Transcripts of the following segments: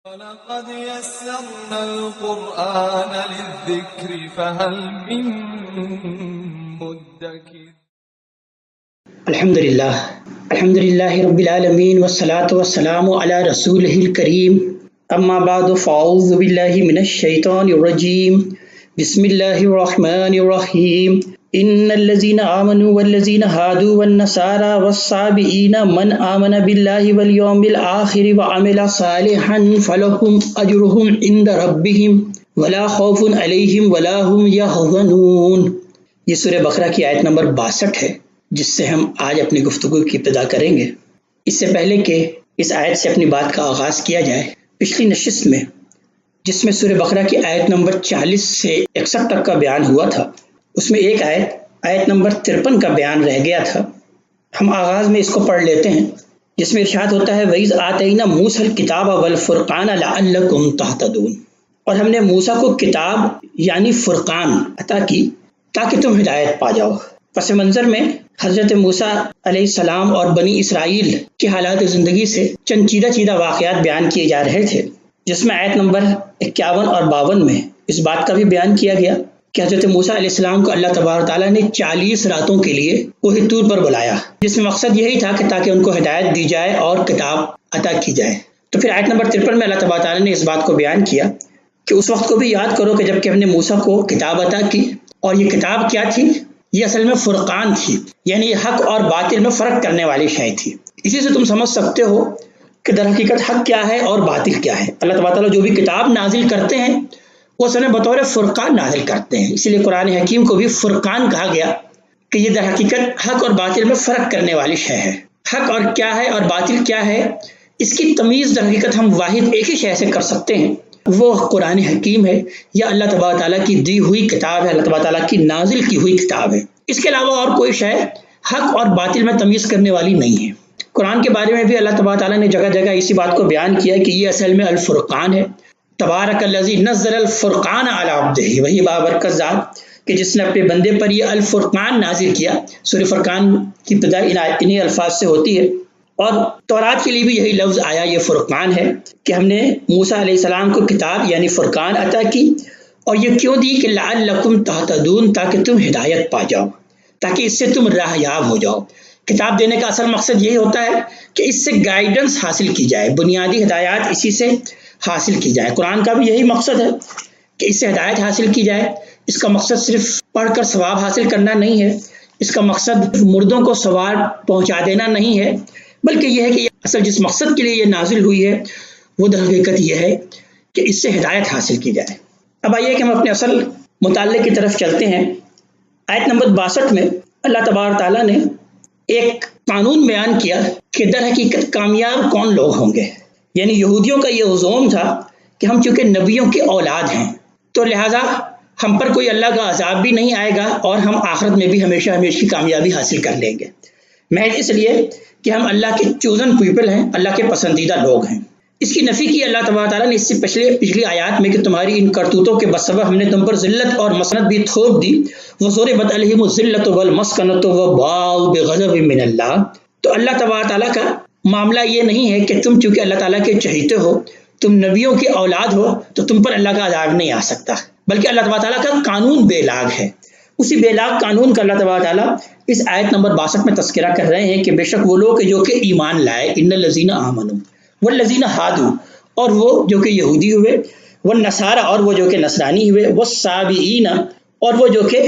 وَلَقَدْ يَسَّرْنَا الْقُرْآنَ لِلذِّكْرِ فَهَلْ مِن مُّدَّكِرٍ۔ الحمدللہ رب العالمین والصلاة والسلام علی رسولہ الکریم، اما بعد فاعوذ باللہ من الشیطان الرجیم، بسم اللہ الرحمن الرحیم۔ ان الذین آمنوا والذین ہادوا والنصارى والصابئین من آمن باللہ والیوم الآخر وعمل صالحا فلہم اجرہم عند ربہم ولا خوف علیہم ولا هم یحزنون۔ یہ سورہ بقرہ کی آیت نمبر 62 ہے، جس سے ہم آج اپنی گفتگو کی ابتدا کریں گے۔ اس سے پہلے کہ اس آیت سے اپنی بات کا آغاز کیا جائے، پچھلی نشست میں جس میں سورہ بقرہ کی آیت نمبر 40 سے 61 تک کا بیان ہوا تھا، اس میں ایک آیت نمبر 53 کا بیان رہ گیا تھا۔ ہم آغاز میں اس کو پڑھ لیتے ہیں، جس میں ارشاد ہوتا ہے وَإِذْ آتَيْنَا مُوسَى الْكِتَابَ وَالْفُرْقَانَ لَعَلَّكُمْ تَهْتَدُونَ، اور ہم نے موسیٰ کو کتاب یعنی فرقان عطا کی تاکہ تم ہدایت پا جاؤ۔ پس منظر میں حضرت موسیٰ علیہ السلام اور بنی اسرائیل کے حالات زندگی سے چند چیدہ واقعات بیان کیے جا رہے تھے، جس میں آیت نمبر 51 اور 52 میں اس بات کا بھی بیان کیا گیا کہ حضرت موسیٰ علیہ السلام کو اللہ تبارک تعالیٰ نے 40 راتوں کے لیے کوہ طور پر بلایا، جس میں مقصد یہی تھا کہ تاکہ ان کو ہدایت دی جائے اور کتاب عطا کی جائے۔ تو پھر آیت نمبر 53 میں اللہ تبارک تعالیٰ نے اس بات کو بیان کیا کہ اس وقت کو بھی یاد کرو کہ جب کہ ہم نے موسیٰ کو کتاب عطا کی، اور یہ کتاب کیا تھی؟ یہ اصل میں فرقان تھی، یعنی یہ حق اور باطل میں فرق کرنے والی شے تھی۔ اسی سے تم سمجھ سکتے ہو کہ در حقیقت حق کیا ہے اور باطل کیا ہے۔ اللہ تبارک تعالیٰ جو بھی کتاب نازل کرتے ہیں وہ اصل میں بطور فرقان نازل کرتے ہیں، اسی لیے قرآن حکیم کو بھی فرقان کہا گیا کہ یہ در حقیقت حق اور باطل میں فرق کرنے والی شے ہے۔ حق اور کیا ہے اور باطل کیا ہے، اس کی تمیز در حقیقت ہم واحد ایک ہی شے سے کر سکتے ہیں، وہ قرآن حکیم ہے یا اللہ تبارک تعالیٰ کی دی ہوئی کتاب ہے، اللہ تبارک تعالیٰ کی نازل کی ہوئی کتاب ہے۔ اس کے علاوہ اور کوئی شے حق اور باطل میں تمیز کرنے والی نہیں ہے۔ قرآن کے بارے میں بھی اللہ تبارک تعالیٰ نے جگہ جگہ اسی بات کو بیان کیا کہ یہ اصل میں الفرقان ہے۔ تبارک الذی نزل الفرقان علی عبدہ، وہی بابرکت ذات کہ جس نے اپنے بندے پر یہ الفرقان نازل کیا۔ سورہ فرقان کی ابتدا انہی الفاظ سے ہوتی ہے، اور تورات کے لیے بھی یہی لفظ آیا، یہ فرقان ہے کہ ہم نے موسیٰ علیہ السلام کو کتاب یعنی فرقان عطا کی، اور یہ کیوں دی کہ لعلکم تہتدون، تاکہ تم ہدایت پا جاؤ، تاکہ اس سے تم راہ یاب ہو جاؤ۔ کتاب دینے کا اصل مقصد یہی ہوتا ہے کہ اس سے گائیڈنس حاصل کی جائے، بنیادی ہدایات اسی سے حاصل کی جائے۔ قرآن کا بھی یہی مقصد ہے کہ اس سے ہدایت حاصل کی جائے۔ اس کا مقصد صرف پڑھ کر ثواب حاصل کرنا نہیں ہے، اس کا مقصد مردوں کو ثواب پہنچا دینا نہیں ہے، بلکہ یہ ہے کہ اصل جس مقصد کے لیے یہ نازل ہوئی ہے وہ در حقیقت یہ ہے کہ اس سے ہدایت حاصل کی جائے۔ اب آئیے کہ ہم اپنے اصل مطالعے کی طرف چلتے ہیں۔ آیت نمبر 62 میں اللہ تبارک تعالیٰ نے ایک قانون بیان کیا کہ در حقیقت کامیاب کون لوگ ہوں گے۔ یعنی یہودیوں کا یہ عزوم تھا کہ ہم چونکہ نبیوں کی اولاد ہیں تو لہٰذا ہم پر کوئی اللہ کا عذاب بھی نہیں آئے گا، اور ہم آخرت میں بھی ہمیشہ کی کامیابی حاصل کر لیں گے، محض اس لیے کہ ہم اللہ کے چوزن پیپل ہیں، اللہ کے پسندیدہ لوگ ہیں۔ اس کی نفی کی اللہ تبارک تعالیٰ نے اس سے پچھلی آیات میں کہ تمہاری ان کرتوتوں کے بسبب ہم نے تم پر ذلت اور مسنت بھی تھوپ دی، وَضُرِبَتْ عَلَيْهِمُ الذِّلَّةُ وَالْمَسْكَنَةُ وَبَاءُوا بِغَضَبٍ مِّنَ اللَّهِ۔ تو اللہ تبارک تعالیٰ کا معاملہ یہ نہیں ہے کہ تم چونکہ اللہ تعالیٰ کے چہیتے ہو، تم نبیوں کی اولاد ہو، تو تم پر اللہ کا عذاب نہیں آ سکتا، بلکہ اللہ تبارک تعالیٰ کا قانون بے لاگ ہے۔ اسی بے لاگ قانون کا اللہ تبارک تعالیٰ اس آیت نمبر 62 میں تذکرہ کر رہے ہیں کہ بے شک وہ لوگ جو کہ ایمان لائے، ان الذین آمنوا والذین ہادوا، اور وہ جو کہ یہودی ہوئے، والنصارى، اور وہ جو کہ نصرانی ہوئے، والصابئین، اور وہ جو کہ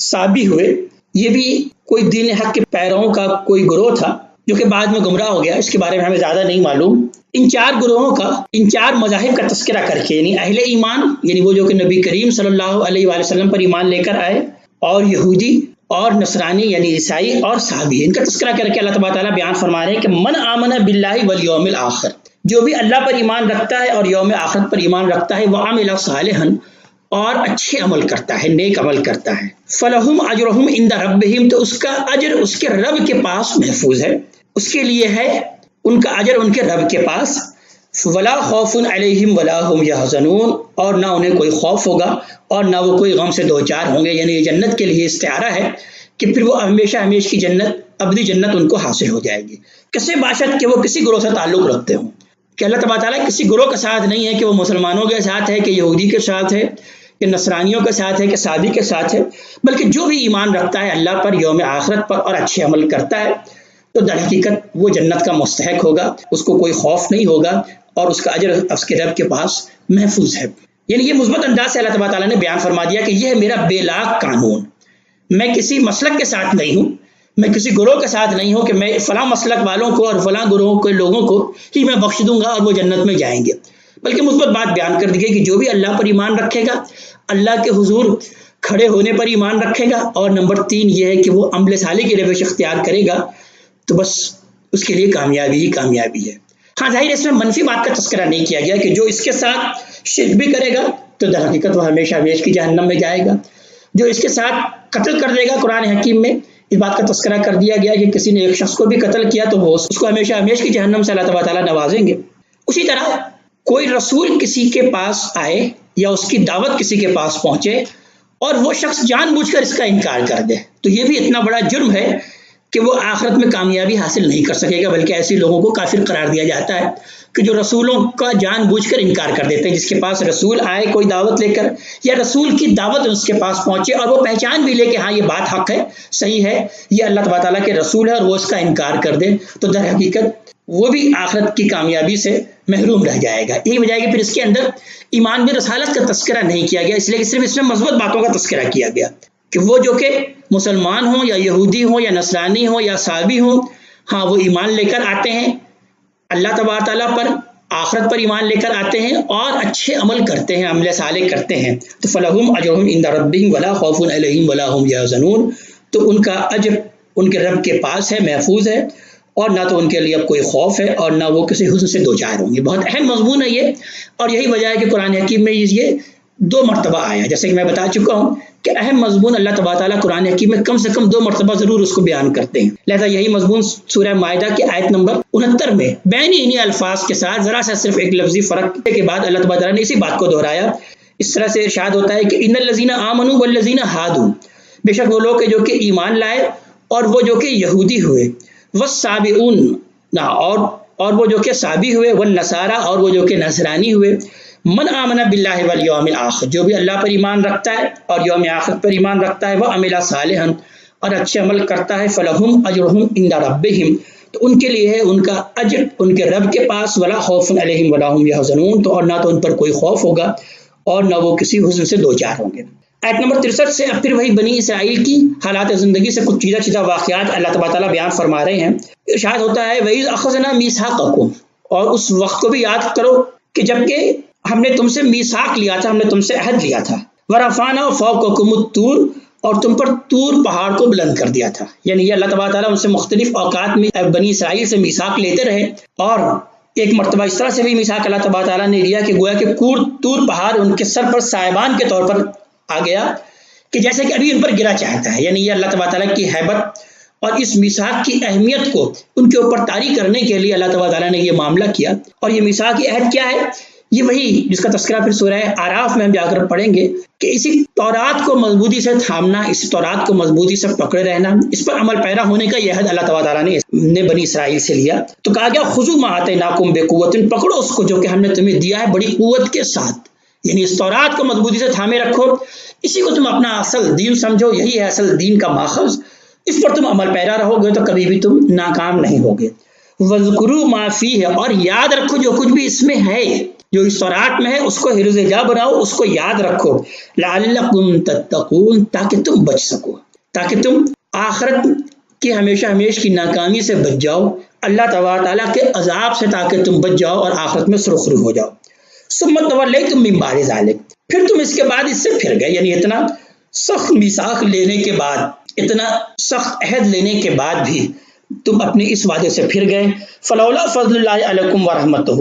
صابی ہوئے۔ یہ بھی کوئی دین حق کے پیرووں کا کوئی گروہ تھا جو کہ بعد میں گمراہ ہو گیا، اس کے بارے میں ہمیں زیادہ نہیں معلوم۔ ان 4 گروہوں کا، ان 4 مذاہب کا تذکرہ کر کے، یعنی اہل ایمان، یعنی وہ جو کہ نبی کریم صلی اللہ علیہ وآلہ وسلم پر ایمان لے کر آئے، اور یہودی اور نصرانی یعنی عیسائی اور صحابی، ان کا تذکرہ کر کے اللہ تبارک تعالیٰ بیان فرما رہے ہیں کہ من آمن باللہ والیوم الآخر، جو بھی اللہ پر ایمان رکھتا ہے اور یوم آخرت پر ایمان رکھتا ہے، وعمل صالحا، اور اچھے عمل کرتا ہے، نیک عمل کرتا ہے، فلہم اجرہم عند ربہم، تو اس کا اجر اس کے رب کے پاس محفوظ ہے، اس کے لیے ہے ان کا اجر ان کے رب کے پاس، ولا خوف علیہم ولا هم یحزنون، اور نہ انہیں کوئی خوف ہوگا اور نہ وہ کوئی غم سے دوچار ہوں گے۔ یعنی یہ جنت کے لیے استعارہ ہے کہ پھر وہ ہمیشہ کی جنت، ابدی جنت ان کو حاصل ہو جائے گی، کسے باشد کہ وہ کسی گروہ سے تعلق رکھتے ہوں۔ کہ اللہ تبارک تعالیٰ کسی گروہ کے ساتھ نہیں ہے کہ وہ مسلمانوں کے ساتھ ہے کہ یہودی کے ساتھ ہے کہ نصرانیوں کے ساتھ ہے کہ سابی کے ساتھ ہے، بلکہ جو بھی ایمان رکھتا ہے اللہ پر، یوم آخرت پر اور اچھے عمل کرتا ہے تو در حقیقت وہ جنت کا مستحق ہوگا، اس کو کوئی خوف نہیں ہوگا اور اس کا اجر اس کے رب کے پاس محفوظ ہے۔ یعنی یہ مثبت انداز سے اللہ تبارک تعالیٰ نے بیان فرما دیا کہ یہ ہے میرا بے لاگ قانون، میں کسی مسلک کے ساتھ نہیں ہوں، میں کسی گروہ کے ساتھ نہیں ہوں کہ میں فلاں مسلک والوں کو اور فلاں گروہ کے لوگوں کو ہی میں بخش دوں گا اور وہ جنت میں جائیں گے، بلکہ مثبت بات بیان کر دی گئی کہ جو بھی اللہ پر ایمان رکھے گا، اللہ کے حضور کھڑے ہونے پر ایمان رکھے گا، اور نمبر 3 یہ ہے کہ وہ عمل صالح کی روش اختیار کرے گا تو بس اس کے لیے کامیابی ہی کامیابی ہے۔ ہاں ظاہر اس میں منفی بات کا تذکرہ نہیں کیا گیا کہ جو اس کے ساتھ شرک بھی کرے گا تو در حقیقت وہ ہمیشہ ہمیش کی جہنم میں جائے گا، جو اس کے ساتھ قتل کر دے گا، قرآن حکیم میں اس بات کا تذکرہ کر دیا گیا کہ کسی نے ایک شخص کو بھی قتل کیا تو وہ اس کو ہمیشہ ہمیش کی جہنم سے اللہ تبارک تعالیٰ نوازیں گے۔ اسی طرح کوئی رسول کسی کے پاس آئے یا اس کی دعوت کسی کے پاس پہنچے اور وہ شخص جان بوجھ کر اس کا انکار کر دے تو یہ بھی اتنا بڑا جرم ہے کہ وہ آخرت میں کامیابی حاصل نہیں کر سکے گا، بلکہ ایسے لوگوں کو کافر قرار دیا جاتا ہے کہ جو رسولوں کا جان بوجھ کر انکار کر دیتے ہیں۔ جس کے پاس رسول آئے کوئی دعوت لے کر یا رسول کی دعوت اس کے پاس پہنچے اور وہ پہچان بھی لے کہ ہاں یہ بات حق ہے، صحیح ہے، یہ اللہ تبارک تعالیٰ کے رسول ہے، اور وہ اس کا انکار کر دے تو در حقیقت وہ بھی آخرت کی کامیابی سے محروم رہ جائے گا۔ یہی وجہ ہے کہ پھر اس کے اندر ایمان میں رسالت کا تذکرہ نہیں کیا گیا، اس لیے کہ صرف اس میں مثبت باتوں کا تذکرہ کیا گیا کہ وہ جو کہ مسلمان ہوں یا یہودی ہوں یا نصرانی ہوں یا سابی ہوں، ہاں وہ ایمان لے کر آتے ہیں اللہ تبارک تعالیٰ پر، آخرت پر ایمان لے کر آتے ہیں اور اچھے عمل کرتے ہیں، عمل صالح کرتے ہیں تو فلہم اجرہم عند ربہم ولا خوف علیہم ولا ہم یحزنون، تو ان کا اجر ان کے رب کے پاس ہے، محفوظ ہے، اور نہ تو ان کے لیے اب کوئی خوف ہے اور نہ وہ کسی حزن سے دوچار ہوں گے۔ بہت اہم مضمون ہے یہ، اور یہی وجہ ہے کہ قرآن حکیم میں یہ 2 مرتبہ آیا، جیسے کہ میں بتا چکا ہوں کہ اہم مضمون اللہ تبارک تعالیٰ قرآن حکیم میں کم سے کم 2 مرتبہ ضرور اس کو بیان کرتے ہیں، لہذا یہی مضمون سورہ مائدہ کی آیت نمبر 69 میں بین انہی الفاظ کے ساتھ ذرا سا صرف ایک لفظی فرق کے بعد اللہ تبارک تعالیٰ نے اسی بات کو دہرایا۔ اس طرح سے ارشاد ہوتا ہے کہ ان الذین آمنوا والذین ہادوا، بے شک وہ لوگ جو کہ ایمان لائے اور وہ جو کہ یہودی ہوئے، والسابئون، اور وہ جو کہ سابی ہوئے، والنصارى، اور وہ جو کہ نصرانی ہوئے، من آمن باللہ والیوم الآخر، جو بھی اللہ پر ایمان رکھتا ہے اور یوم آخرت پر ایمان رکھتا ہے، وعمل صالحا، اور اچھے عمل کرتا ہے، فلہم اجرہم عند ربہم، تو ان کے لیے ہے ان کا اجر ان کے رب کے پاس، ولا خوف علیہم ولا ہم یحزنون، تو اور نہ تو ان پر کوئی خوف ہوگا اور نہ وہ کسی حزن سے دوچار ہوں گے۔ آیت نمبر 63 سے اب پھر وہی بنی اسرائیل کی حالات زندگی سے کچھ چیزہ واقعات اللہ تبارک تعالیٰ بیان فرما رہے ہیں۔ ارشاد ہوتا ہے وَإِذْ أَخَذْنَا مِيثَاقَكُمْ، اور اس وقت کو بھی یاد کرو کہ جبکہ ہم نے تم سے میثاق لیا تھا، ہم نے تم سے عہد لیا تھا، وَرَفَعْنَا فَوْقَكُمُ الطُّورَ، اور تم پر طور پہاڑ کو بلند کر دیا تھا۔ یعنی یہ اللہ تبارک تعالیٰ ان سے مختلف اوقات میں بنی اسرائیل سے میثاق لیتے رہے، اور ایک مرتبہ اس طرح سے بھی میثاق اللہ تبارک تعالیٰ نے لیا کہ گویا کہ طور پہاڑ ان کے سر پر سائبان کے طور پر آ گیا کہ جیسے کہ ابھی ان پر گرا چاہتا ہے۔ یعنی یہ اللہ تبارک تعالیٰ کی ہیبت اور اس میثاق کی اہمیت کو ان کے اوپر طاری کرنے کے لیے اللہ تبارک تعالیٰ نے یہ معاملہ کیا۔ اور یہ میثاقی عہد کیا ہے؟ یہ وہی جس کا تذکرہ پھر سورہ اعراف میں ہم جا کر پڑھیں گے کہ اسی تورات کو مضبوطی سے تھامنا، اسی تورات کو مضبوطی سے پکڑے رہنا، اس پر عمل پیرا ہونے کا یہ عہد اللہ تبارک تعالیٰ نے بنی اسرائیل سے لیا۔ تو کہا گیا خذوا ما آتیناکم بقوۃ، پکڑو اس کو جو کہ ہم نے تمہیں دیا ہے بڑی قوت کے ساتھ، یعنی اس تورات کو مضبوطی سے تھامے رکھو، اسی کو تم اپنا اصل دین سمجھو، یہی ہے اصل دین کا ماخذ، اس پر تم عمل پیرا رہو گے تو کبھی بھی تم ناکام نہیں ہوگے۔ وَاذْكُرُوا مَا فِيهِ، اور یاد رکھو جو کچھ بھی اس میں ہے، جو اس تورات میں ہے اس کو حرز جا بناؤ، اس کو یاد رکھو، لَعَلَّكُمْ تَتَّقُونَ، تاکہ تم بچ سکو، تاکہ تم آخرت کی ہمیشہ ہمیش کی ناکامی سے بچ جاؤ، اللہ تبارک تعالیٰ کے عذاب سے تاکہ تم بچ جاؤ اور آخرت میں سرخرو ہو جاؤ۔ ثم توليتم من بعد ذلك، پھر تم اس کے بعد اس سے پھر گئے، یعنی اتنا سخت میثاق لینے کے بعد، اتنا سخت عہد لینے کے بعد بھی تم اپنے اس وعدے سے پھر گئے۔ فلولا فضل اللہ علیکم ورحمتہ،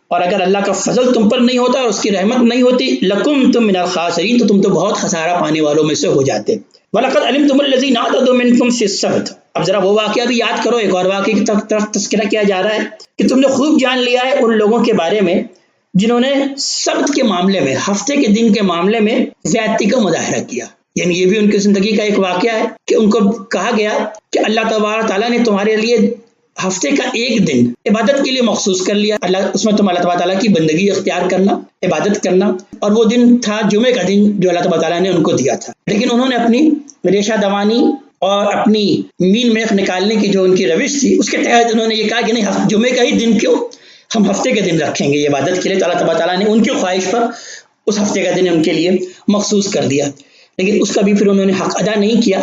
اور اگر اللہ کا فضل تم پر نہیں ہوتا اور اس کی رحمت نہیں ہوتی، لکنتم من الخاسرین، تو تم تو بہت خسارہ پانے والوں میں سے ہو جاتے۔ وَلَقَدْ عَلِمْتُمُ الَّذِينَ اعْتَدُوا مِنْكُمْ فِي السَّبْتِ، اب ذرا وہ واقعہ بھی یاد کرو، ایک اور واقعے کی طرف تذکرہ کیا جا رہا ہے کہ تم نے خوب جان لیا ہے ان لوگوں کے بارے میں جنہوں نے سبت کے معاملے میں، ہفتے کے دن کے معاملے میں زیادتی کا مظاہرہ کیا۔ یعنی یہ بھی ان کی زندگی کا ایک واقعہ ہے کہ ان کو کہا گیا کہ اللہ تبارک تعالیٰ نے تمہارے لیے ہفتے کا ایک دن عبادت کے لیے مخصوص کر لیا، اس میں تم اللہ تعالیٰ کی بندگی اختیار کرنا، عبادت کرنا، اور وہ دن تھا جمعے کا دن جو اللہ تعالیٰ نے ان کو دیا تھا۔ لیکن انہوں نے اپنی ریشہ دوانی اور اپنی مین میخ نکالنے کی جو ان کی روش تھی اس کے تحت انہوں نے یہ کہا کہ نہیں، جمعے کا ہی دن کیوں، ہم ہفتے کے دن رکھیں گے یہ عبادت کے لیے۔ تو اللہ تعالیٰ نے ان کی خواہش پر اس ہفتے کا دن ان کے لیے مخصوص کر دیا، لیکن اس کا بھی پھر انہوں نے حق ادا نہیں کیا،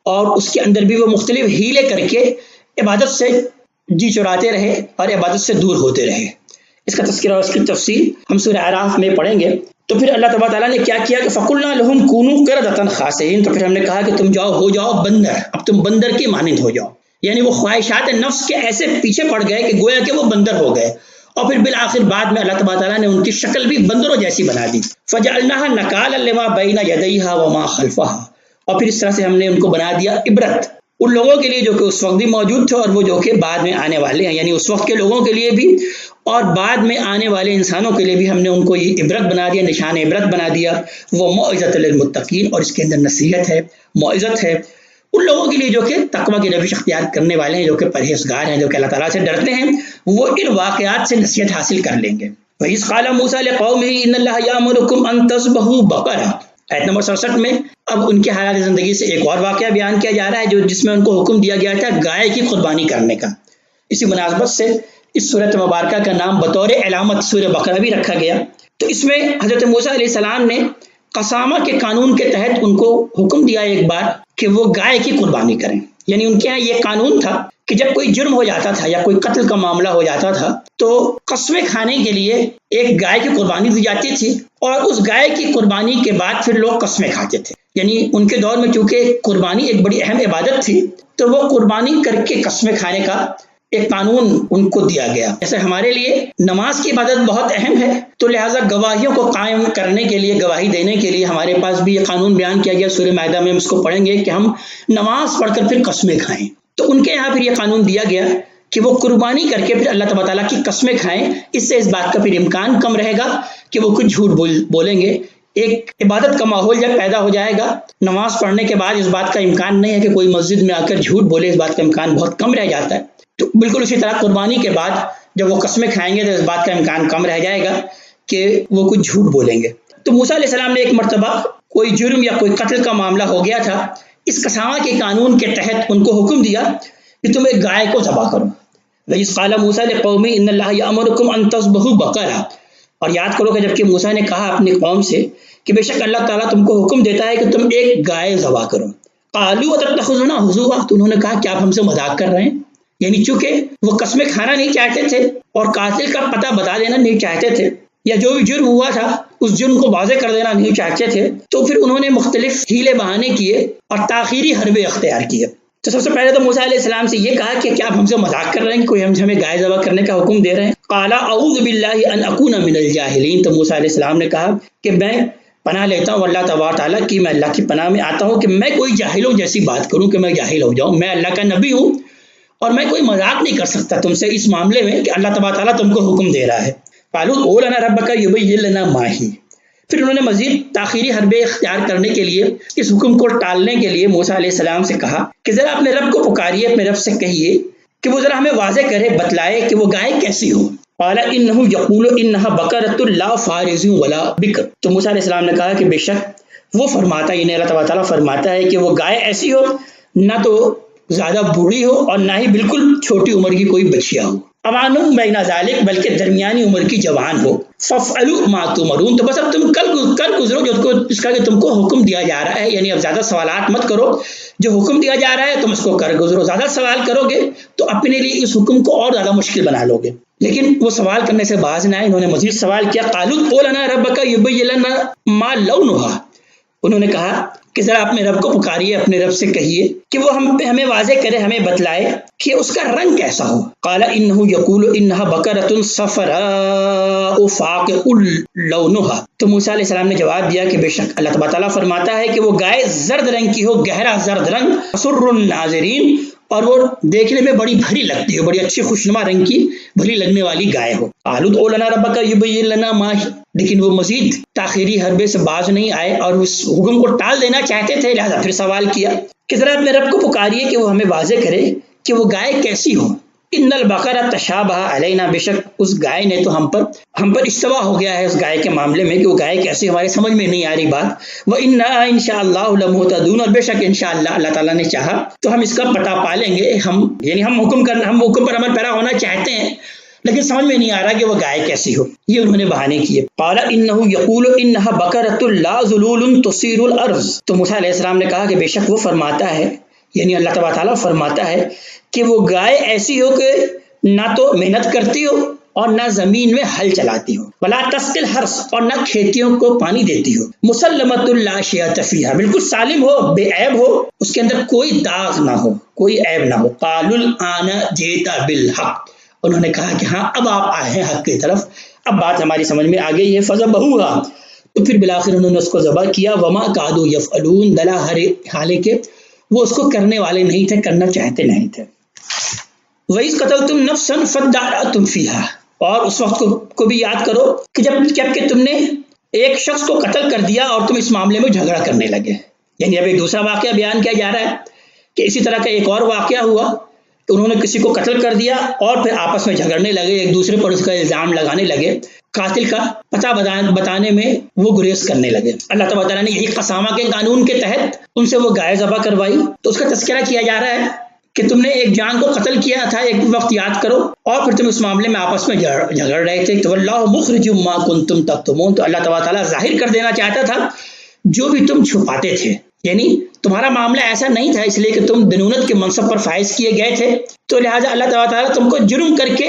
اور اس کے اندر بھی وہ مختلف ہیلے کر کے عبادت سے جی چراتے رہے اور عبادت سے دور ہوتے رہے۔ اس کا تذکرہ اور اس کی تفصیل ہم سورہ اعراف میں پڑھیں گے۔ تو پھر اللہ تعالیٰ نے کیا کیا کہ فَقُلْنَا لَهُمْ كُونُوا قِرَدَةً خَاسِئِينَ، تو پھر ہم نے کہا کہ تم ہو جاؤ بندر، اب تم بندر کی مانند ہو جاؤ، یعنی وہ خواہشات نفس کے ایسے پیچھے پڑ گئے کہ گویا کہ وہ بندر ہو گئے، اور پھر بالآخر بعد میں اللہ تعالیٰ نے ان کی شکل بھی بندروں جیسی بنا دی۔ فَجَعَلْنَاهَا نَكَالًا لِمَا بَيْنَ يَدَيْهَا وَمَا خَلْفَهَا، اور پھر اس طرح سے ہم نے ان کو بنا دیا عبرت ان لوگوں کے لیے جو کہ اس وقت بھی موجود تھے اور وہ جو کہ بعد میں آنے والے ہیں، یعنی اس وقت کے لوگوں کے لیے بھی اور بعد میں آنے والے انسانوں کے لیے بھی ہم نے ان کو یہ عبرت بنا دیا، نشان عبرت بنا دیا۔ وہ موعظۃ للمتقین، اور اس کے اندر نصیحت ہے، موعظت ہے ان لوگوں کے لیے جو کہ تقویٰ کی روش اختیار کرنے والے ہیں، جو کہ پرہیزگار ہیں، جو کہ اللہ تعالیٰ سے ڈرتے ہیں، وہ ان واقعات سے نصیحت حاصل کر لیں گے۔ وَإِذْ قَالَ مُوسَىٰ لِقَوْمِهِ إِنَّ اللَّهَ يَأْمُرُكُمْ أَن تَذْبَحُوا بَقَرَةً، آیت نمبر 67 میں اب ان کے حالات زندگی سے ایک اور واقعہ بیان کیا جا رہا ہے جس میں ان کو حکم دیا گیا تھا گائے کی قربانی کرنے کا۔ اسی مناسبت سے اس سورۃ مبارکہ کا نام بطور علامت سورہ بقرہ بھی رکھا گیا۔ تو اس میں حضرت موسیٰ علیہ السلام نے قسامہ کے قانون کے تحت ان کو حکم دیا ایک بار کہ وہ گائے کی قربانی کریں، یعنی ان کے یہاں یہ قانون تھا کہ جب کوئی جرم ہو جاتا تھا یا کوئی قتل کا معاملہ ہو جاتا تھا تو قسمیں کھانے کے لیے ایک گائے کی قربانی دی جاتی تھی، اور اس گائے کی قربانی کے بعد پھر لوگ قسمیں کھاتے تھے۔ یعنی ان کے دور میں چونکہ قربانی ایک بڑی اہم عبادت تھی تو وہ قربانی کر کے قسمیں کھانے کا ایک قانون ان کو دیا گیا۔ جیسے ہمارے لیے نماز کی عبادت بہت اہم ہے، تو لہٰذا گواہیوں کو قائم کرنے کے لیے، گواہی دینے کے لیے ہمارے پاس بھی یہ قانون بیان کیا گیا۔ سورہ مائدہ میں ہم اس کو پڑھیں گے کہ ہم نماز پڑھ کر پھر قسمیں کھائیں۔ تو ان کے یہاں پھر یہ قانون دیا گیا کہ وہ قربانی کر کے پھر اللہ تعالیٰ کی قسمیں کھائیں۔ اس سے اس بات کا پھر امکان کم رہے گا کہ وہ کچھ جھوٹ بولیں گے۔ ایک عبادت کا ماحول جب پیدا ہو جائے گا نماز پڑھنے کے بعد، اس بات کا امکان نہیں ہے کہ کوئی مسجد میں آ کر جھوٹ بولے، اس بات کا امکان بہت کم رہ جاتا ہے۔ تو بالکل اسی طرح قربانی کے بعد جب وہ قسمیں کھائیں گے تو اس بات کا امکان کم رہ جائے گا کہ وہ کچھ جھوٹ بولیں گے۔ تو موسیٰ علیہ السلام نے ایک مرتبہ کوئی جرم یا کوئی قتل کا معاملہ ہو گیا تھا، اس قسامہ کے قانون کے تحت ان کو حکم دیا کہ تم ایک گائے کو ذبح کرو۔ وَإِذْ قَالَ مُوسَىٰ لِقَوْمِهِ إِنَّ اللَّهَ يَأْمُرُكُمْ أَن تَذْبَحُوا بَقَرَةً، اور یاد کرو کہ جبکہ موسیٰ نے کہا اپنی قوم سے کہ بے شک اللہ تعالیٰ تم کو حکم دیتا ہے کہ تم ایک گائے ذبح کرو۔ قَالُوا أَتَتَّخِذُونَا هُزُوًا، تو انہوں نے کہا کیا آپ ہم سے مذاق کر رہے ہیں؟ یعنی چونکہ وہ قسمیں کھانا نہیں چاہتے تھے اور قاتل کا پتہ بتا دینا نہیں چاہتے تھے، یا جو بھی جرم ہوا تھا اس جرم کو واضح کر دینا نہیں چاہتے تھے، تو پھر انہوں نے مختلف ہیلے بہانے کیے اور تاخیری حربے اختیار کیے۔ تو سب سے پہلے تو موسیٰ علیہ السلام سے یہ کہا کہ کیا آپ ہم سے مذاق کر رہے ہیں، کوئی ہمیں گائے ذبح کرنے کا حکم دے رہے ہیں؟ قال اعوذ باللہ ان اکون من الجاہلین، تو موسیٰ علیہ السلام نے کہا کہ میں پناہ لیتا ہوں اللہ تبارک تعالیٰ کی، میں اللہ کی پناہ میں آتا ہوں کہ میں کوئی جاہلوں جیسی بات کروں، کہ میں جاہل ہو جاؤں۔ میں اللہ کا نبی ہوں اور میں کوئی مذاق نہیں کر سکتا تم سے اس معاملے میں کہ اللہ تبارک تعالیٰ تم کو حکم دے رہا ہے۔ قالوا ادع لنا ربک یبین لنا ما ہی، پھر انہوں نے مزید تاخیری حربے اختیار کرنے کے لیے، اس حکم کو ٹالنے کے لیے موسیٰ علیہ السلام سے کہا کہ ذرا اپنے رب کو پکاریے، اپنے رب سے کہیے کہ وہ ذرا ہمیں واضح کرے، بتلائے کہ وہ گائے کیسی ہو۔ قال انہ یقول انہا بقرۃ لا فارض ولا بکر، تو موسیٰ علیہ السلام نے کہا کہ بے شک وہ فرماتا ہے، یعنی اللہ تعالیٰ فرماتا ہے کہ وہ گائے ایسی ہو نہ تو زیادہ بوڑھی ہو اور نہ ہی بالکل چھوٹی عمر کی کوئی بچیا ہو، اوان بین ذالک، بلکہ درمیانی عمر کی جوان ہو۔ فافعلوا ما تؤمرون، تو بس اب تم کر گزرو جس کا کہ تم کو حکم دیا جا رہا ہے، یعنی اب زیادہ سوالات مت کرو، جو حکم دیا جا رہا ہے تم اس کو کر گزرو۔ زیادہ سوال کرو گے تو اپنے لیے اس حکم کو اور زیادہ مشکل بنا لو گے۔ لیکن وہ سوال کرنے سے باز نہ آئے، انہوں نے مزید سوال کیا۔ قالوا ادع لنا ربک یبین لنا ما لونھا، انہوں نے کہا کہ ذرا اپنے رب کو پکاریے، اپنے رب سے کہیے کہ وہ ہمیں واضح کرے، ہمیں بتلائے کہ اس کا رنگ کیسا ہو۔ قال انہ یقول انہا بقرۃ صفراء فاقع لونھا، تو موسیٰ علیہ السلام نے جواب دیا کہ بے شک اللہ تعالیٰ فرماتا ہے کہ وہ گائے زرد رنگ کی ہو، گہرا زرد رنگ، تسر الناظرین، اور وہ دیکھنے میں بڑی بھری لگتی ہو، بڑی اچھی خوشنما رنگ کی بھری لگنے والی گائے ہو۔ قالوا ادع لنا ربک یبین لنا ما ہی، لیکن وہ مزید تاخیری حربے سے باز نہیں آئے اور اس حکم کو ٹال دینا چاہتے تھے، لہذا پھر سوال کیا کہ ذرا اپنے رب کو پکاریے کہ وہ ہمیں واضح کرے کہ وہ گائے کیسی ہو۔ ان البقرہ تشابہ علینا، بے شک اس گائے نے تو ہم پر اشتباہ ہو گیا ہے اس گائے کے معاملے میں کہ وہ گائے کیسے ہمارے سمجھ میں نہیں آ رہی بات. وَإِنَّا إِنْ شَاءَ اللَّهُ لَمُهْتَدُونَ، اور بے شک انشاءاللہ اللہ تعالیٰ نے چاہا تو ہم اس کا پتہ پا لیں گے. ہم حکم پر عمل پیرا ہونا چاہتے ہیں لیکن سمجھ میں نہیں آ رہا کہ وہ گائے کیسی ہو. یہ انہوں نے بہانے کیے. قال انه يقول انها بقرة لا ذلول تثير الارض، تو موسیٰ علیہ السلام نے کہا کہ بے شک وہ فرماتا ہے، یعنی اللہ تبارک تعالیٰ فرماتا ہے کہ وہ گائے ایسی ہو کہ نہ تو محنت کرتی ہو اور نہ زمین میں ہل چلاتی ہو، ولا تسقی الحرث، اور نہ کھیتیوں کو پانی دیتی ہو، مسلمۃ لا شیۃ فیہا، بالکل سالم ہو، بے عیب ہو، اس کے اندر کوئی داغ نہ ہو، کوئی عیب نہ ہو. قالوا الآن جئت بالحق، انہوں نے کہا کہ ہاں اب آپ آئے ہیں حق کی طرف، اب بات ہماری سمجھ میں آ گئی ہے. فذبحوها، تو پھر بالآخر انہوں نے اس کو ذبح کیا. وما کادوا یفعلون، دلا حالانکہ وہ اس کو کرنے والے نہیں تھے، کرنا چاہتے نہیں تھے. وَإِذْ قَتَلْتُمْ نَفْسًا فَادَّارَأْتُمْ فِيهَا، اور اس وقت کو بھی یاد کرو کہ جب کہ تم نے ایک شخص کو قتل کر دیا اور تم اس معاملے میں جھگڑا کرنے لگے. یعنی اب ایک دوسرا واقعہ بیان کیا جا رہا ہے کہ اسی طرح کا ایک اور واقعہ ہوا کہ انہوں نے کسی کو قتل کر دیا اور پھر آپس میں جھگڑنے لگے، ایک دوسرے پر اس کا الزام لگانے لگے، قاتل کا پتہ بتانے میں وہ گریز کرنے لگے. اللہ تبارک تعالیٰ نے یہی قسامہ کے قانون کے تحت ان سے وہ گائے ذبح کروائی. تو اس کا تذکرہ کیا جا رہا ہے کہ تم نے ایک جان کو قتل کیا تھا، ایک وقت یاد کرو، اور پھر تم اس معاملے میں آپس میں جھگڑ رہے تھے. تو واللہ مخرج ما کنتم تکتمون، تو اللہ تبارک تعالیٰ ظاہر کر دینا چاہتا تھا جو بھی تم چھپاتے تھے. یعنی تمہارا معاملہ ایسا نہیں تھا اس لیے کہ تم دنونت کے منصب پر فائز کیے گئے تھے، تو لہٰذا اللہ تبارک تعالیٰ تم کو جرم کر کے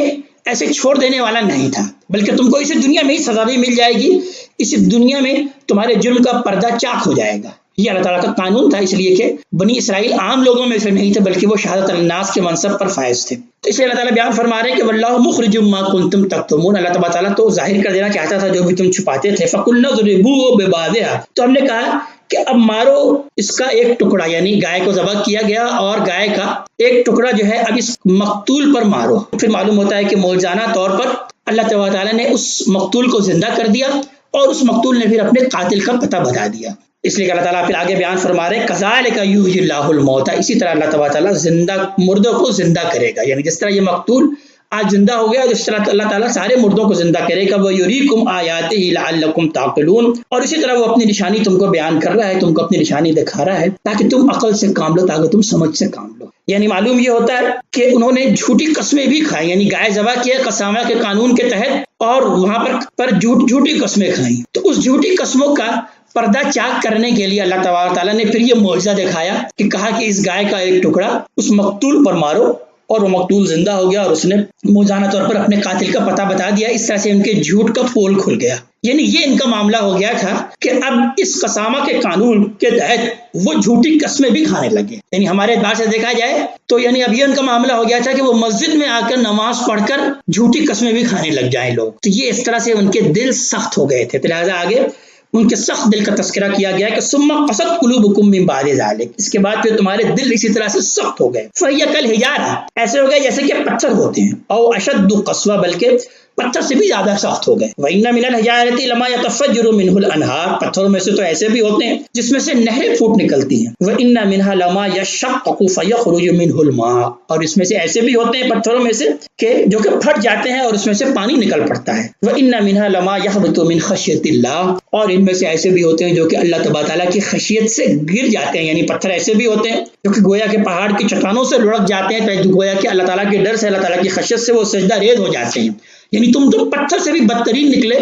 ایسے چھوڑ دینے والا نہیں تھا، بلکہ تم کو اسی دنیا میں ہی سزا بھی مل جائے گی، اسی دنیا میں تمہارے جرم کا پردہ چاک ہو جائے گا. یہ اللہ تعالیٰ کا قانون تھا، اس لیے کہ بنی اسرائیل عام لوگوں میں سے نہیں تھے بلکہ وہ شہادت الناس کے منصب پر فائز تھے. تو اس لیے اللہ تعالیٰ بیان فرما رہے ہیں کہ واللہ مخرج ما کنتم تکتمون، اللہ تبارک تعالیٰ تو ظاہر کر دینا چاہتا تھا جو بھی تم چھپاتے تھے. فقلنا اضربوه ببعضها، تو ہم نے کہا کہ اب مارو اس کا ایک ٹکڑا، یعنی گائے کو ذبح کیا گیا اور گائے کا ایک ٹکڑا جو ہے اب اس مقتول پر مارو. پھر معلوم ہوتا ہے کہ موجزانہ طور پر اللہ تعالیٰ نے اس مقتول کو زندہ کر دیا اور اس مقتول نے پھر اپنے قاتل کا پتہ بتا دیا. اس لیے کہ اللہ تعالیٰ پھر آگے بیان فرما رہے ہیں کذالک یحیی اللہ الموتى، اسی طرح اللہ تعالیٰ زندہ مردوں کو زندہ کرے گا. یعنی جس طرح یہ مقتول آج زندہ ہو گیا، اس طرح اللہ تعالیٰ سارے مردوں کو زندہ کرے گا. وَيُرِيكُمْ آيَاتِهِ لَعَلَّكُمْ تَعْقِلُونَ، اور اسی طرح وہ اپنی نشانی تم کو بیان کر رہا ہے، تم کو اپنی نشانی دکھا رہا ہے تاکہ تم عقل سے کام لو، تاکہ تم سمجھ سے کام لو. یعنی معلوم یہ ہوتا ہے کہ انہوں نے جھوٹی قسمیں بھی کھائی، یعنی گائے ذبح کیا قسامہ کے قانون کے تحت اور وہاں پر جھوٹی قسمیں کھائیں. تو اس جھوٹی قسموں کا پردہ چاک کرنے کے لیے اللہ تبارک تعالیٰ نے پھر یہ معجزہ دکھایا کہ کہا کہ اس گائے کا ایک ٹکڑا اس مقتول پر مارو، اور وہ مقتول زندہ ہو گیا اور اس نے موجزانہ طور پر اپنے قاتل کا پتہ بتا دیا. اس طرح سے ان کے جھوٹ کا پول کھل گیا. یعنی یہ ان کا معاملہ ہو گیا تھا کہ اب اس قسامہ کے قانون کے تحت وہ جھوٹی قسمیں بھی کھانے لگے. یعنی ہمارے اعتبار سے دیکھا جائے تو یعنی اب یہ ان کا معاملہ ہو گیا تھا کہ وہ مسجد میں آ کر نماز پڑھ کر جھوٹی قسمیں بھی کھانے لگ جائیں لوگ. تو یہ اس طرح سے ان کے دل سخت ہو گئے تھے. لہٰذا آگے ان کے سخت دل کا تذکرہ کیا گیا کہ ثم قست قلوبکم من بعد ذلک، اس کے بعد پھر تمہارے دل اسی طرح سے سخت ہو گئے. فہی کالحجارہ، ایسے ہو گئے جیسے کہ پتھر ہوتے ہیں، او اشد قسوہ، بلکہ پتھر سے بھی زیادہ سخت ہو گئے. وَإِنَّ مِنَ الْحِجَارَةِ لَمَا يَتَفَجَّرُ مِنْهُ الْأَنْهَارُ، پتھروں میں سے تو ایسے بھی ہوتے ہیں جس میں سے نہریں پھوٹ نکلتی ہیں. وَإِنَّ مِنْهَا لَمَا يَشَّقَّقُ فَيَخْرُجُ مِنْهُ الْمَاءُ، اور اس میں سے ایسے بھی ہوتے ہیں پتھروں میں سے کہ جو کہ پھٹ جاتے ہیں اور اس میں سے پانی نکل پڑتا ہے. وَإِنَّ مِنْهَا لَمَا يَهْبِطُ مِنْ خَشْيَةِ اللَّهِ، اور ان میں سے ایسے بھی ہوتے ہیں جو کہ اللہ تبارک تعالیٰ کی خشیت سے گر جاتے ہیں. یعنی پتھر ایسے بھی ہوتے ہیں جو کہ گویا کہ پہاڑ کی چٹانوں سے لڑک جاتے ہیں، تو گویا کہ اللہ تعالیٰ کے ڈر سے، اللہ تعالیٰ کی خشیت سے وہ سجدہ ریز ہو جاتے ہیں. یعنی تم تو پتھر سے بھی بدترین نکلے،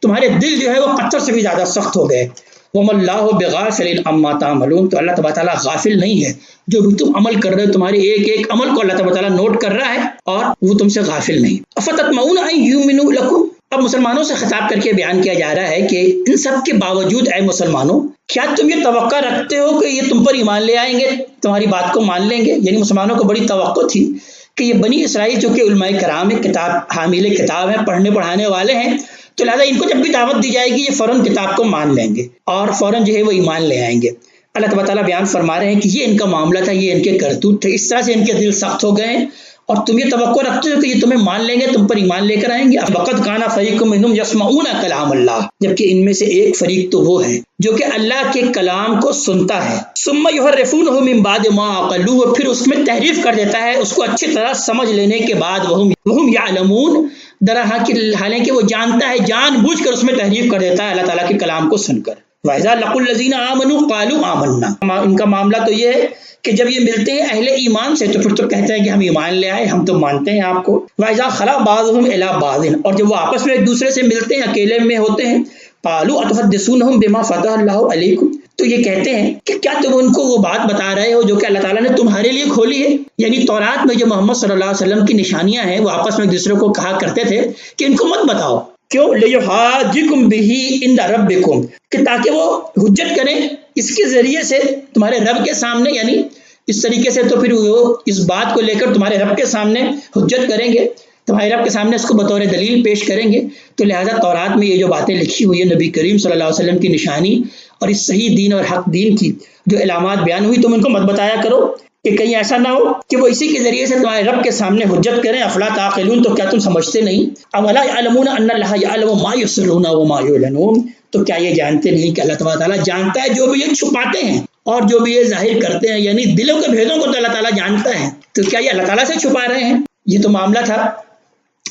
تمہارے دل جو ہے وہ پتھر سے بھی زیادہ سخت ہو گئے. وَمَا اللَّهُ بِغَافِلٍ عَمَّا تَعْمَلُونَ، تو اللہ تبارک تعالیٰ غافل نہیں ہے جو بھی تم عمل کر رہے ہو، تمہارے ایک ایک عمل کو اللہ تبارک تعالیٰ نوٹ کر رہا ہے اور وہ تم سے غافل نہیں. أَفَتَطْمَعُونَ أَن يُؤْمِنُوا لَكُمْ، اب مسلمانوں سے خطاب کر کے بیان کیا جا رہا ہے کہ ان سب کے باوجود اے مسلمانوں، کیا تم یہ توقع رکھتے ہو کہ یہ تم پر ایمان لے آئیں گے، تمہاری بات کو مان لیں گے؟ یعنی مسلمانوں کو بڑی توقع تھی کہ یہ بنی اسرائیل جو کہ علماء کرام ہیں، کتاب حامل کتاب ہیں، پڑھنے پڑھانے والے ہیں، تو لہٰذا ان کو جب بھی دعوت دی جائے گی یہ فوراً کتاب کو مان لیں گے اور فوراً جو ہے وہ ایمان لے آئیں گے. اللہ تبارک تعالیٰ بیان فرما رہے ہیں کہ یہ ان کا معاملہ تھا، یہ ان کے کرتوت تھے. اس طرح سے ان کے دل سخت ہو گئے ہیں اور تم یہ توقع رکھتے ہو کہ یہ تمہیں مان لیں گے، تم پر ایمان لے کر آئیں گے. وَقَدْ كَانَ فَرِيقٌ مِّنْهُمْ يَسْمَعُونَ كَلَامَ اللَّهِ، جبکہ ان میں سے ایک فریق تو وہ ہے جو کہ اللہ کے کلام کو سنتا ہے. ثُمَّ يُحَرِّفُونَهُ مِن بَعْدِ مَا عَقَلُوهُ، پھر اس میں تحریف کر دیتا ہے اس کو اچھی طرح سمجھ لینے کے بعد. وَهُمْ يَعْلَمُونَ، حالانکہ وہ جانتا ہے، جان بوجھ کر اس میں تحریف کر دیتا ہے اللہ تعالیٰ کے کلام کو سن کر. وَإِذَا لَقُوا الَّذِينَ آمَنُوا قَالُوا آمَنَّا، ان کا معاملہ تو یہ ہے کہ جب یہ ملتے ہیں اہل ایمان سے تو پھر تو کہتے ہیں کہ ہم ایمان لے آئے، ہم تو مانتے ہیں آپ کو. وَإِذَا خَلَا بَعْضُهُمْ إِلَىٰ بَعْضٍ، اور جب وہ آپس میں ایک دوسرے سے ملتے ہیں، اکیلے میں ہوتے ہیں، قَالُوا أَتُحَدِّثُونَهُم بِمَا فَتَحَ اللَّهُ عَلَيْكُمْ، تو یہ کہتے ہیں کہ کیا تم ان کو وہ بات بتا رہے ہو جو کہ اللہ تعالیٰ نے تمہارے لیے کھولی ہے. یعنی تورات میں جو محمد صلی اللہ علیہ وسلم کی نشانیاں ہیں وہ آپس میں ایک دوسرے کو کہا کرتے تھے کہ ان کو مت بتاؤ. کیوں؟ لِيُحَاجِّكُم بِهِ عِندَ رَبِّكُم، کہ تاکہ وہ حجت کریں اس کے ذریعے سے تمہارے رب کے سامنے. یعنی اس طریقے سے تو پھر وہ اس بات کو لے کر تمہارے رب کے سامنے حجت کریں گے، تمہارے رب کے سامنے اس کو بطور دلیل پیش کریں گے. تو لہٰذا تورات میں یہ جو باتیں لکھی ہوئی ہے نبی کریم صلی اللہ علیہ وسلم کی نشانی اور اس صحیح دین اور حق دین کی جو علامات بیان ہوئی، تم ان کو مت بتایا کرو کہ کہیں ایسا نہ ہو کہ وہ اسی کے ذریعے سے تمہارے رب کے سامنے حجت کریں. افلا تعقلون، تو کیا تم سمجھتے نہیں؟ اولا یعلمون ان اللہ یعلم ما یسرون وما یعلنون، تو کیا یہ جانتے نہیں کہ اللہ تعالیٰ جانتا ہے جو بھی یہ چھپاتے ہیں اور جو بھی یہ ظاہر کرتے ہیں. یعنی دلوں کے بھیدوں کو تو اللہ تعالیٰ جانتا ہے، تو کیا یہ اللہ تعالیٰ سے چھپا رہے ہیں؟ یہ تو معاملہ تھا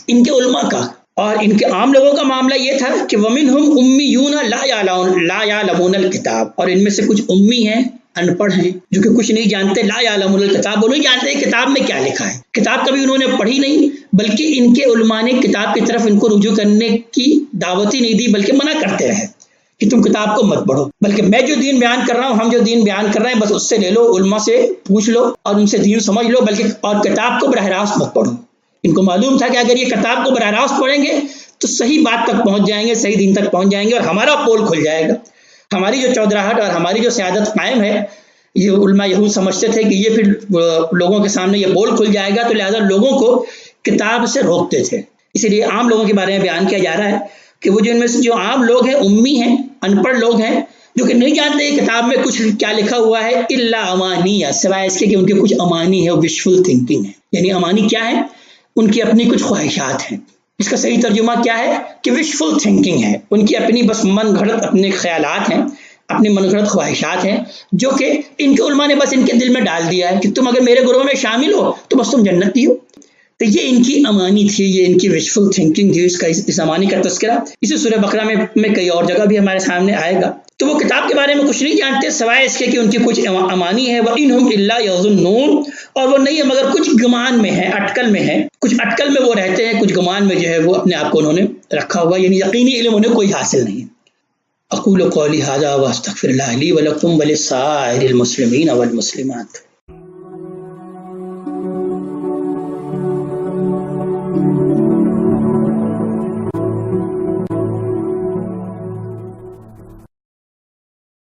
ان کے علماء کا. اور ان کے عام لوگوں کا معاملہ یہ تھا کہ وَمِنْهُمْ أُمِّيُّونَ لَا يَعْلَمُونَ الْكِتَابَ، اور ان میں سے کچھ امی ہیں، ان پڑھ ہیں، جو کہ کچھ نہیں جانتے. لا يعلمون الکتاب، وہ نہیں جانتے کتاب میں کیا لکھا ہے، کتاب کبھی انہوں نے پڑھی نہیں، بلکہ ان کے علماء نے کتاب کی طرف ان کو رجوع کرنے کی دعوت ہی نہیں دی، بلکہ منع کرتے رہے کہ تم کتاب کو مت پڑھو، بلکہ میں جو دین بیان کر رہا ہوں، ہم جو دین بیان کر رہے ہیں، بس اس سے لے لو، علماء سے پوچھ لو اور ان سے دین سمجھ لو، بلکہ اور کتاب کو براہ راست مت پڑھو. ان کو معلوم تھا کہ اگر یہ کتاب کو براہ راست پڑھیں گے تو صحیح بات تک پہنچ جائیں گے، صحیح دین تک پہنچ جائیں گے، اور ہمارا پول کھل جائے گا. ہماری جو چودراہٹ اور ہماری جو سیادت قائم ہے، یہ علماء یہود سمجھتے تھے کہ یہ پھر لوگوں کے سامنے یہ پول کھل جائے گا، تو لہٰذا لوگوں کو کتاب سے روکتے تھے. اسی لیے عام لوگوں کے بارے میں بیان کیا جا رہا ہے کہ وہ جو ان میں سے جو عام لوگ ہیں، امی ہیں، ان پڑھ لوگ ہیں، جو کہ نہیں جانتے کتاب میں کچھ کیا لکھا ہوا ہے، الا امانیہ، سوائے اس کے کہ ان کے کچھ امانی ہے، وشفل تھنکنگ ہے. یعنی امانی کیا ہے؟ ان کی اپنی کچھ خواہشات ہیں. اس کا صحیح ترجمہ کیا ہے کہ وشفل تھنکنگ ہے، ان کی اپنی بس من گھڑت اپنے خیالات ہیں، اپنی من گھڑت خواہشات ہیں، جو کہ ان کے علماء نے بس ان کے دل میں ڈال دیا ہے کہ تم اگر میرے گروہ میں شامل ہو تو بس تم جنتی ہو. تو یہ ان کی امانی تھی، یہ ان کی وشفل تھنکنگ تھی. اس امانی کا تذکرہ اسی سورہ بقرہ میں کئی اور جگہ بھی ہمارے سامنے آئے گا. تو وہ کتاب کے بارے میں کچھ نہیں جانتے سوائے اس کے کہ ان کی کچھ امانی ہے. وَإِنْهُمْ إِلَّا يَظُنُّونَ، اور وہ نہیں ہے مگر کچھ گمان میں ہے، اٹکل میں ہے، کچھ اٹکل میں وہ رہتے ہیں، کچھ گمان میں جو ہے وہ اپنے آپ کو انہوں نے رکھا ہوا، یعنی یقینی علم انہیں کوئی حاصل نہیں. اقول قولی ھذا واستغفر اللہ لی ولکم ولسائر المسلمین والمسلمات.